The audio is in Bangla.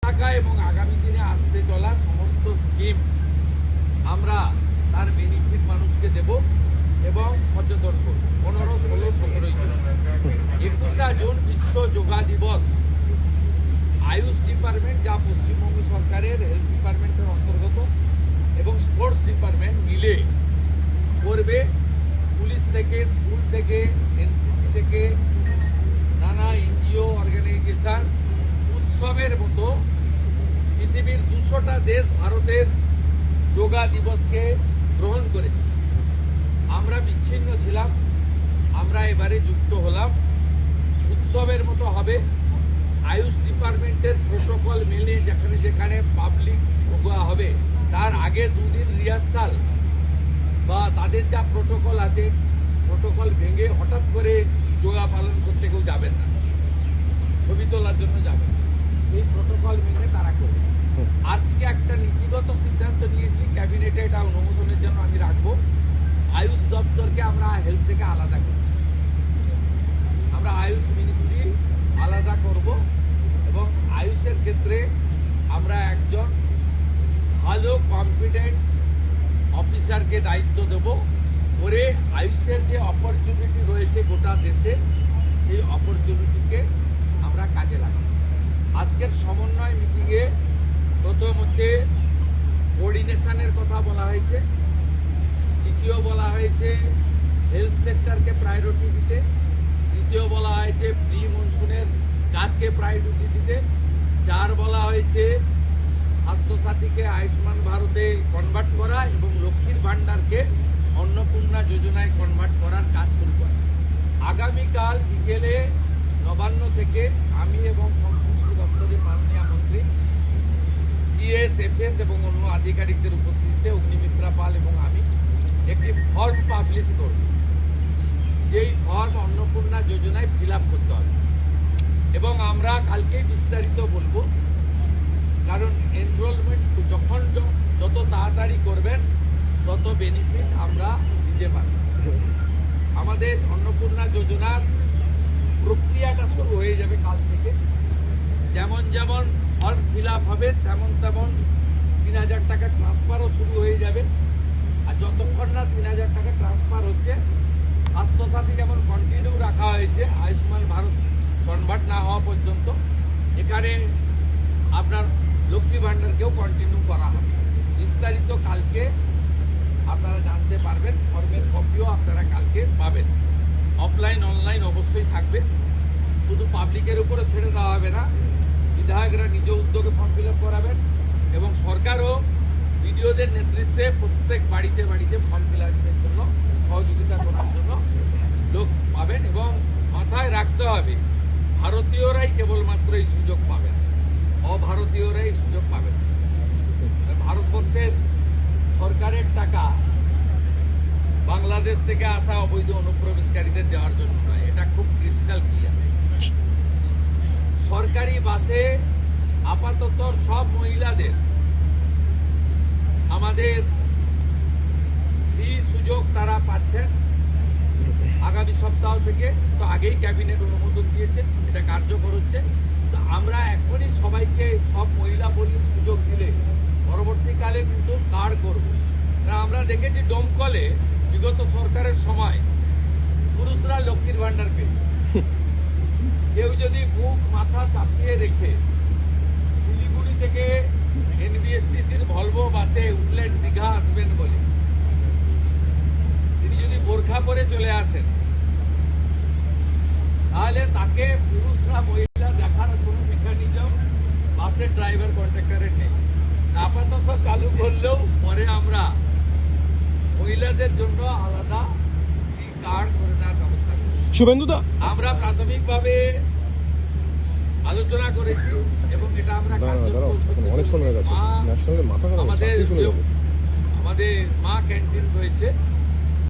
থাকা এবং আগামী দিনে আসতে চলা সমস্ত স্কিম আমরা তার বেনিফিট মানুষকে দেব এবং সচেতন করব। 15, 16, 17 জুন 21 জুন বিশ্ব যোগা দিবস আয়ুষ ডিপার্টমেন্ট, যা পশ্চিমবঙ্গ সরকারের হেলথ ডিপার্টমেন্টের অন্তর্গত, এবং স্পোর্টস ডিপার্টমেন্ট মিলে করবে। পুলিশ থেকে, স্কুল থেকে, এনসিসি থেকে, নানা এনজিও অর্গানাইজেশন উৎসবের মতো পৃথিবীর 200টা দেশ ভারতের যোগা দিবসকে গ্রহণ করেছে। আমরা বিচ্ছিন্ন ছিলাম, আমরা এবারে যুক্ত হলাম। উৎসবের মতো হবে। আয়ুষ ডিপার্টমেন্টের প্রোটোকল মেনে যেখানে যেখানে পাবলিক যোগা হবে তার আগে 2 দিন রিহার্সাল বা তাদের যা প্রোটোকল আছে, প্রোটোকল ভেঙে হঠাৎ করে যোগা পালন করতে কেউ যাবেন না, ছবি তোলার জন্য যাবেন। এই প্রোটোকল মেনে তারা করবে। আজকে একটা নীতিগত সিদ্ধান্ত নিয়েছি, ক্যাবিনেটে এটা অনুমোদনের জন্য আমি রাখবো। আয়ুষ দপ্তরকে আমরা হেলথ থেকে আলাদা করছি। আমরা আয়ুষ মিনিস্ট্রি আলাদা করব এবং আয়ুষের ক্ষেত্রে আমরা একজন ভালো কম্পিটেন্ট অফিসারকে দায়িত্ব দেব করে আয়ুষের যে অপরচুনিটি রয়েছে গোটা দেশে, সেই অপরচুনিটিকে আমরা কাজে লাগাবো। আজকের সমন্বয় মিটিংয়ে প্রথম হচ্ছে কোঅর্ডিনেশনের কথা বলা হয়েছে, দ্বিতীয় বলা হয়েছে হেলথ সেক্টরকে প্রায়োরিটি দিতে, তৃতীয় বলা হয়েছে প্রি মনসুনের কাজকে প্রায়োরিটি দিতে, 4 বলা হয়েছে স্বাস্থ্যসাথীকে আয়ুষ্মান ভারতে কনভার্ট করা এবং লক্ষ্মীর ভান্ডারকে অন্নপূর্ণা যোজনায় কনভার্ট করার কাজ শুরু করা। আগামীকাল বিকেলে নবান্ন থেকে আমি এবং সংশ্লিষ্ট দপ্তরের মাননীয় মন্ত্রী, সিএস, এফএস এবং অন্য আধিকারিকদের উপস্থিতিতে অগ্নিমিত্রা পাল এবং আমি একটি ফর্ম পাবলিশ করব। যেই ফর্ম অন্নপূর্ণা যোজনায় ফিল আপ করতে হবে এবং আমরা কালকেই বিস্তারিত বলবো। কারণ এনরোলমেন্ট যখন যত তাড়াতাড়ি করবেন তত বেনিফিট আমরা দিতে পারব। আমাদের অন্নপূর্ণা যোজনার প্রক্রিয়াটা শুরু হয়ে যাবে কাল থেকে। যেমন যেমন ফর্ম ফিল আপ হবে তেমন তেমন 3000 টাকা ট্রান্সফারও শুরু হয়ে যাবে। আর যতক্ষণ না 3000 টাকা ট্রান্সফার হচ্ছে, স্বাস্থ্যসাথী যেমন কন্টিনিউ রাখা হয়েছে আয়ুষ্মান ভারত কনভার্ট না হওয়া পর্যন্ত, এখানে আপনার লক্ষ্মী ভান্ডারকেও কন্টিনিউ করা হবে। বিস্তারিত কালকে আপনারা জানতে পারবেন। ফর্মের কপিও আপনারা কালকে পাবেন। অফলাইন অনলাইন অবশ্যই থাকবে। শুধু পাবলিকের উপরে ছেড়ে দেওয়া হবে না, বিধায়করা নিজ উদ্যোগে ফর্ম ফিল আপ করাবেন এবং সরকারও বিডিওদের নেতৃত্বে প্রত্যেক বাড়িতে বাড়িতে ফর্ম ফিল আপের জন্য সহযোগিতা করার জন্য লোক পাবেন। এবং মাথায় রাখতে হবে, ভারতীয়রাই কেবলমাত্র এই সুযোগ পাবেন, অভারতীয়রা এই সুযোগ পাবেন। ভারতবর্ষের সরকারের টাকা বাংলাদেশ থেকে আসা অবৈধ অনুপ্রবেশকারীদের দেওয়ার জন্য নয়, এটা খুব ক্রিস্টাল ক্লিয়ার। সরকারি বাসে আপাতত সব মহিলাদের আমাদের ফ্রি সুযোগ তারা পাচ্ছেন আগামী সপ্তাহ থেকে। তো আগেই ক্যাবিনেট অনুমোদন দিয়েছে, এটা কার্যকর হচ্ছে। তো আমরা এখনই সবাইকে, সব মহিলা বললে সুযোগ দিলে পরবর্তীকালে কিন্তু কার্ড করব। আমরা দেখেছি ডোমকলে বিগত সরকারের সময় পুরুষরা লক্ষ্মীর ভান্ডার পেয়েছে। কেউ যদি বুক মাথা চাপিয়ে রেখে শিলিগুড়ি থেকে এনবিএসটিসির ভলভো বাসে উঠলেন দীঘা আসবেন বলে, তিনি যদি বোরখা পরে চলে আসেন, তাহলে তাকে পুরুষরা মহিলা দেখার কোনো মেকানিজম বাসের ড্রাইভার কন্ট্রাক্টরের নেই। আপাতত চালু করলেও পরে আমরা মহিলাদের জন্য আলাদা কার্ড করে দেওয়ার ব্যবস্থা করব। শুভেন্দুদা, আমরা প্রাথমিকভাবে আলোচনা করেছি এবং এটা আমরা আমাদের মা ক্যান্টিন রয়েছে,